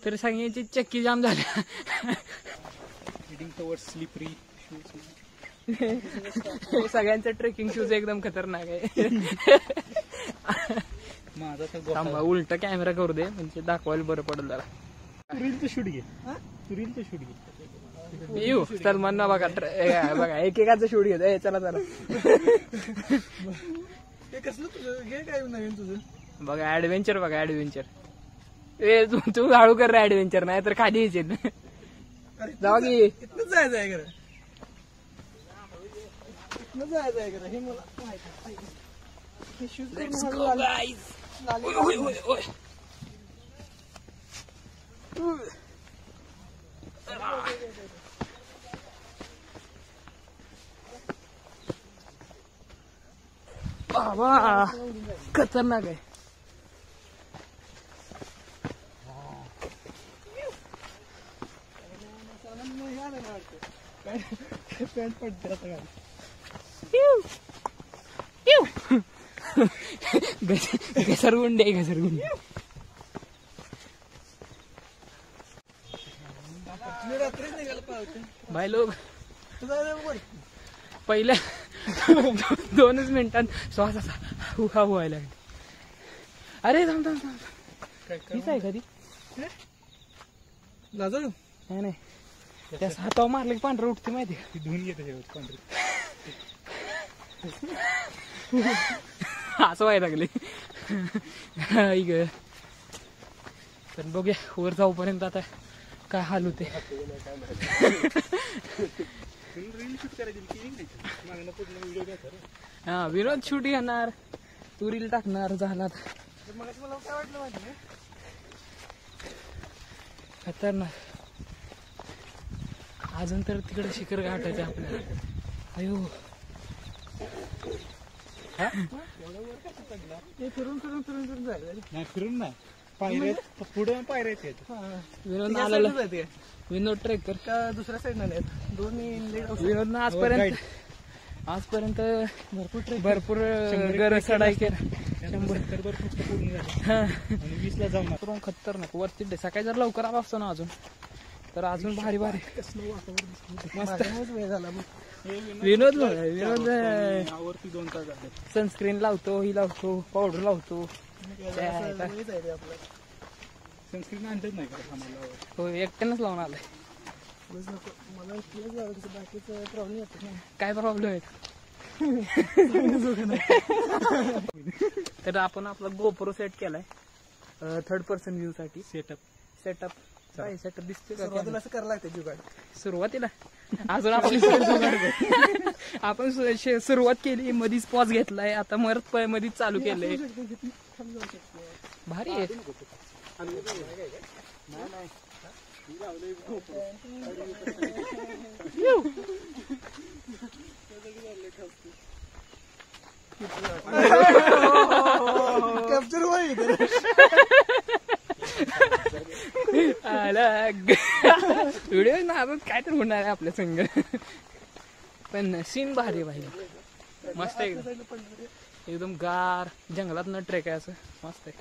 तर सगळ्यांची चक्की जाम झाल्या. स्लिपरी सगळ्यांचे ट्रेकिंग शूज एकदम खतरनाक आहे. माझा तर थांबा उलट कॅमेरा करू दे म्हणजे दाखवायला बरं पडेल जरा. रीलचं शूट घे. रीलचं शूट घे. येऊ सलमान ना बघा बघा एकेकाचं शूट घेत. चला चला कसलं तुझं हे काय नवीन तुझं बघा ऍडव्हेंचर बघा ऍडव्हेंचर. तू हळू कर रे ऍडव्हेंचर नाही तर खाली यायचे जावा की. इथनं जायचं आहे खरं. इथनं जायचं आहे खरं हे मला माहिती. Let's go guys. ओय. बाबा खतरनाक आहे. पॅन्ट पडते आता गाडी. घसरगुंडे घसरगुंडे. भाई लोक पहिल्या 2च मिनिटात श्वास असा हुहा व्हायला लागले. अरे थांब थांब थांब हीच आहे कधी लाजू नाही त्या हातावर मारले की पांढरं उठते माहिती ती धुवून घेते पांढरी. असं व्हायला लागले. पण बघूया वर जाऊपर्यंत आता काय हाल होते. हा विनोद शूट घेणार तू रील टाकणार झाला. मला काय वाटलं माहिती खतरनाक. अजून तर तिकडे शिखर गाठायचं आपल्याला. अयो फिरून जायचं नाही. फिरून नाही पायऱ्या पुढे पायऱ्या. विनोद आलेला विनोद ट्रेकर का दुसऱ्या साईड नाही दोन्ही. विनोदनं आजपर्यंत भरपूर गरज चढाई केला. 100 फक्त पूर्ण झालं. 20ला जाऊन खतरनाक वरती सकाळी जर लवकर आला असतो ना अजून तर अजून भारी भारी मस्त वेळ झाला. विनोद वरती 2 तास झाले. सनस्क्रीन लावतो ही लावतो पावडर लावतो. सनस्क्रीन आणतच नाही का आम्हाला. हो एकट्यानंच लावून आलाय. मला बाकीचं प्रॉब्लेम येतो ना. काय प्रॉब्लेम आहे. तर आपण आपला गोप्रो सेट केलाय 3rd पर्सन व्ह्यू साठी. सेटअप काय सेटअप दिसते सुरुवातीला असं करायला लागतं जुगाड. सुरुवातीला अजून आपण सुरुवात केली मधीच पॉज घेतलाय आता मधीच चालू केलंय. भारी आहे. कॅप्चर व्हिडिओ ना काय तर होणार आहे आपल्या संग. पण सीन भारी भाई मस्त आहे एकदम गार जंगलात न ट्रेक आहे असं मस्त आहे.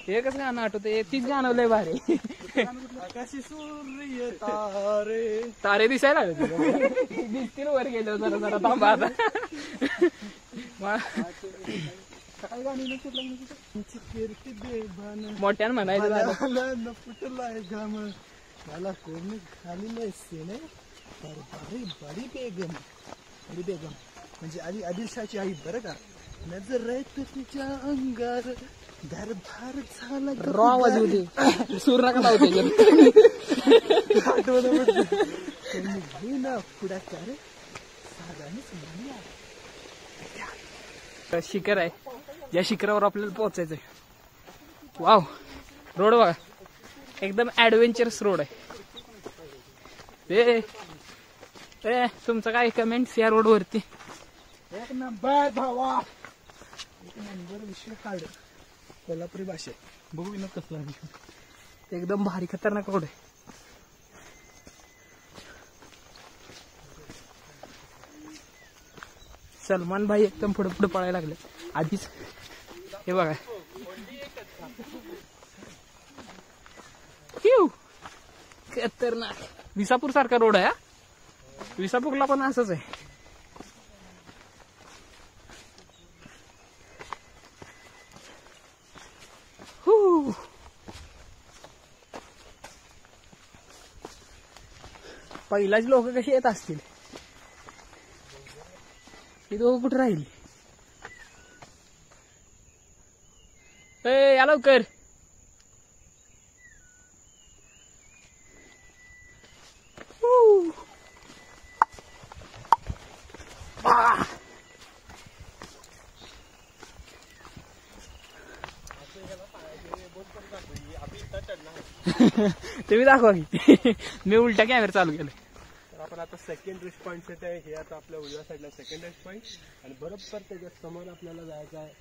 एकच गाणं आठवते तीच गाणं लय भारी. तारे दिसायला दिसतील वर गेलो जरा जरा थांबा आता. मोठ्यानं म्हणायचं मला कोणी खाली नाही. बडी बेगम म्हणजे आदिलशाची आई बरं का. नजर तिच्या अंगार दरबार झाला. रॉ आवाज होते सूर नका लावते पुढाकार. शिखर आहे ज्या शिखरावर आपल्याला पोहोचायचंय. वाव रोड बघा एकदम ऍडव्हेंचरस रोड आहे. तुमचं काय कमेंट्स या रोड वरती. एक नंबर भावा एक नंबर विषय काढ कोल्हापुरी भाषेत. बघू विनोद कसला एकदम भारी खतरनाक रोड आहे. सलमान भाई एकदम पुढे पुढे पळायला लागले आधीच. हे बघा खतरनाक. विसापूर सारखा रोड आहे हा. विसापूरला पण असंच आहे. पहिलाच लोक कशी येत असतील. ही दोघं कुठे राहिली. या लवकर. तुम्ही दाखवा की. मी उलटा कॅमेरा चालू केलं. तर आपण आता सेकंड रिस्ट पॉईंट सेट आहे. हे आता आपल्या उजव्या साईडला सेकंड रिस्ट पॉईंट आणि बरोबर त्याच्या समोर आपल्याला जायचं आहे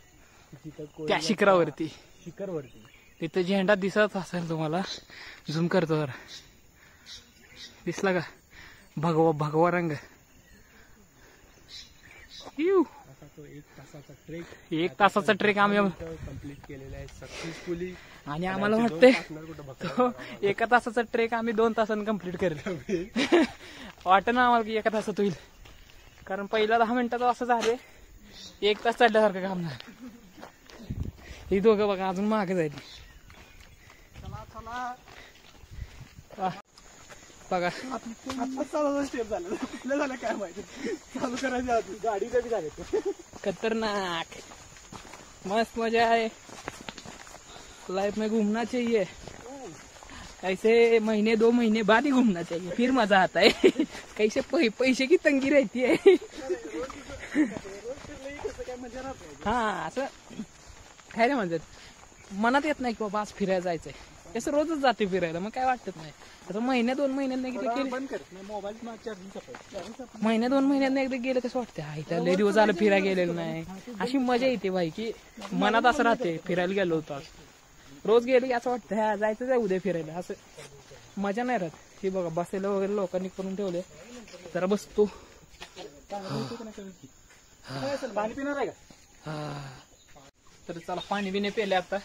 तिथं त्या शिखरावरती. शिखरवरती तिथं झेंडा दिसत असेल तुम्हाला. झूम करतो जरा. दिसला का भगवा भगवा रंग. असा तो 1 तासाचा ट्रेक. 1 तासाचा ट्रेक आम्ही कम्प्लीट केलेला आहे सक्सेसफुली. आणि आम्हाला वाटतंय तो 1 तासाचा ट्रेक आम्ही 2 तासांनी कम्प्लीट करेल. वाटत ना आम्हाला की 1 तासात होईल. कारण पहिला 10 मिनिटाचं असं झाले 1 तास चढल्यासारखं काम झालं. ही दोघं बघा अजून मागे जाईल. बघा आता चालू स्टेप झालं. कुठल्या झालं काय माहिती. चालू करायच्या आधी गाडी कधी झाली. खतरनाक. मस्त मजा है. लाइफ में घूमना चाहिए. कैसे महीने 2 महीने बाद ही घूमना चाहिए फिर मजा आता है. कैसे पैसे की तंगी रहती है. हा असं काय रे म्हणतात मनात येत नाही की बाबा आज फिरायला जायचंय. कसं रोजच जाते फिरायला मग काय वाटत नाही. आता महिन्या 2 महिन्यांनी एकदा गेले. महिन्या 2 महिन्यांनी एकदा गेलं कसं वाटतं. आईला लय दिवस झालं फिरायला गेलेलं नाही. अशी मजा येते भाई की मनात असं राहते फिरायला गेलो होतो आज. रोज गेले असं वाटतं ह्या जायचं आहे उद्या फिरायला. असं मजा नाही राहत. हे बघा बसायला वगैरे लोकांनी करून ठेवले. जरा बसतो. पाणी पिणार आहे का. तर चला पाणी बिणे पेले आता.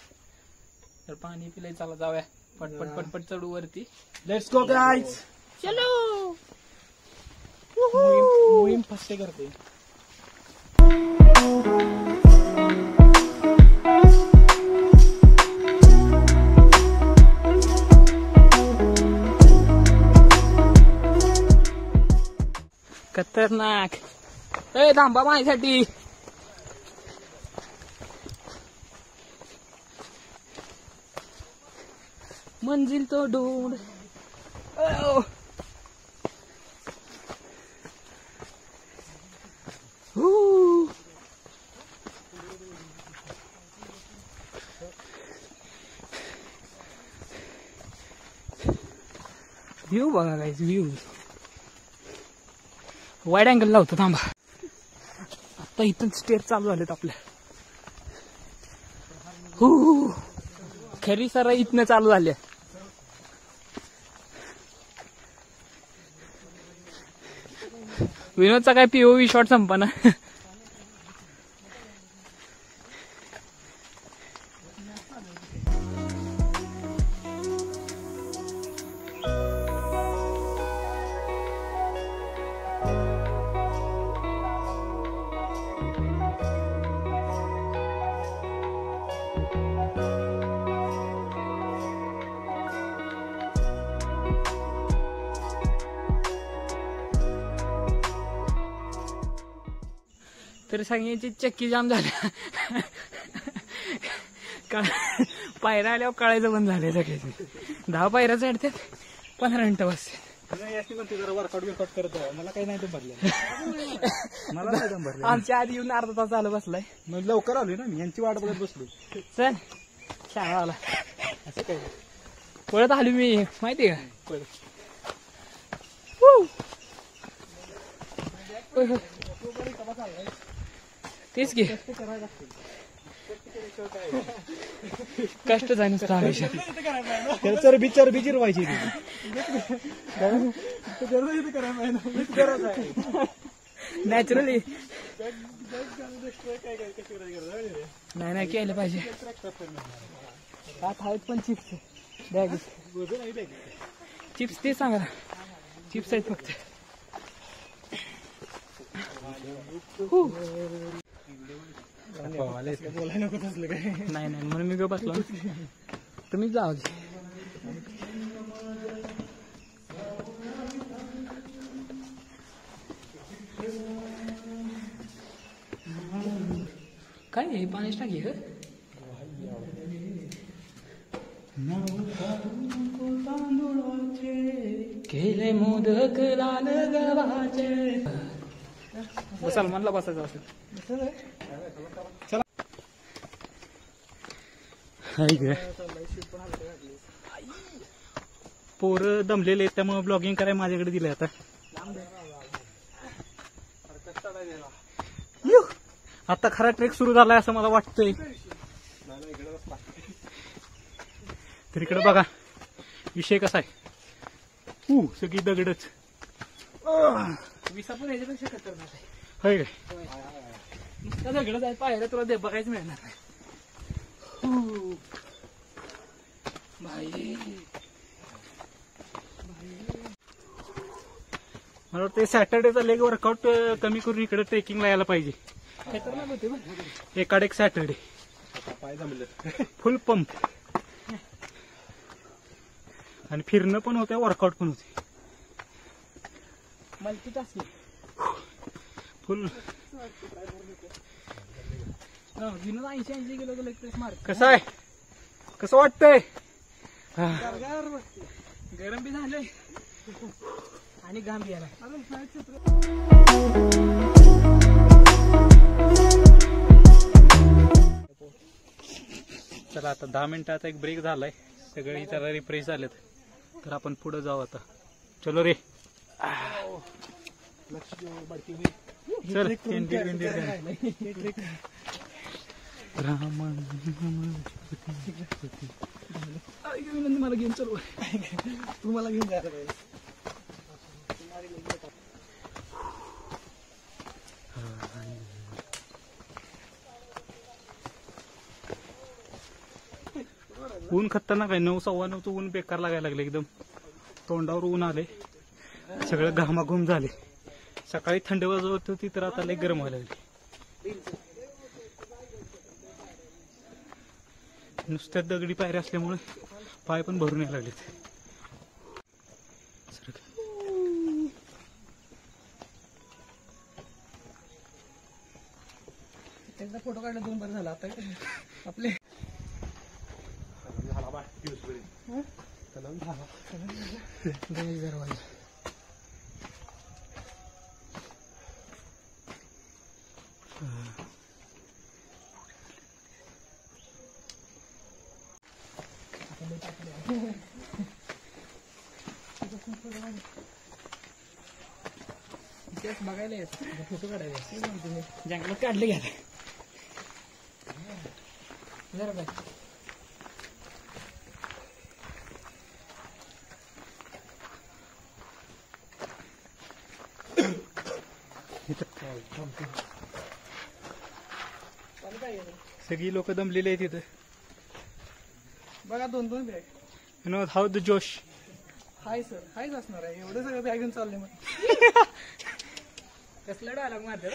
तर पाणी पिले चला जाऊया पटपट पटपट चढू वरती. Let's go guys. चलो. मोहीम फस्टे करते. खतरनाक. ए थांबा माझ्यासाठी. मंजिल तो ढूंढ. व्ह्यू बघा गाईज व्ह्यू. वाईड अँगल लावतो थांबा. आता इथून स्टेअर चालू झालेत आपल्या. खरी सर इथनं चालू झाले. विनोदचा काय पीओव्ही शॉट संपना. तर सगळ्यांची चक्की जाम झाल्या. पायऱ्या आल्यावर कळायचं बंद झाले सगळ्याचे. 10 पायऱ्या चढतात 15 मिनिटं बसतात. वर्कआउट बिकआउट करत मला काही नाही ते भरलं. मला नाही दम भरलं. आमच्या आधी येऊन अर्धा तास झालं बसलाय. मग लवकर आलोय ना मी. यांची वाट बघत बसलो. चल शाळा आला. असं काय पळत आलो मी माहिती का. तेच घे कष्ट जाय नुसतं आयुष्यात. चरबी जिरवायची. नॅचरली नाही केलं पाहिजे. आत आहेत पण चिप्स बॅग चिप्स ते सांगा चिप्स आहेत फक्त बोलायला नको असलं काय. नाही नाही म्हणून मी गप्प बसलो तुम्हीच जाऊ काय आहे पाणी टाकी का केले मोदक लाल गव्हाचे सलमानला बसायचं असेल पोरं दमलेले आहेत त्यामुळे ब्लॉगिंग करायला माझ्याकडे दिले आता आता खरा ट्रेक सुरू झालाय असं मला वाटतंय तर इकडे बघा विषय कसा आहे सगळी दगडच विसापूर ह्याच्यापेक्षा खतरनाक आहे होय काय दगडच आहे पाहायला तुला दे बघायचं मिळणार नाही मला वाटतं सॅटर्डेचा लेग वर्कआउट कमी करून इकडे ट्रेकिंगला यायला पाहिजे एकाड एक सॅटर्डे फुल पंप आणि फिरणं पण होतं वर्कआउट पण होते फुल 80 किलो कसं आहे कसं वाटतंय गरम बी झालंय आणि घाम घ्यायला चला आता 10 मिनिटाचा एक ब्रेक झालाय सगळे जरा रिफ्रेश झालेत तर आपण पुढे जाऊ आता चलो रे चल मला घेऊन चल तू मला घेऊन जायला पाहिजे ऊन खतरनाक आहे 9:15 ऊन बेकार लागायला लागले एकदम तोंडावर ऊन आले सगळं घामाघूम झाले सकाळी थंड वाजवत होती तर आता लय गरम व्हायला लागली नुसत्यात दगडी पायऱ्या असल्यामुळे पाय पण भरून यायला लागलेत एकदा फोटो काढला 2 बरं झाला आता आपले बघायला येत फोटो काढायचे जंगलात काढले घ्या जरा बाय सगळी लोक दमलेली आहेत तिथं बघा 2-2 बॅग विनोद हाऊ द जोश हाय सर हायच असणार आहे एवढं सगळं बॅग घेऊन चालले मग कसला डायलॉग मारते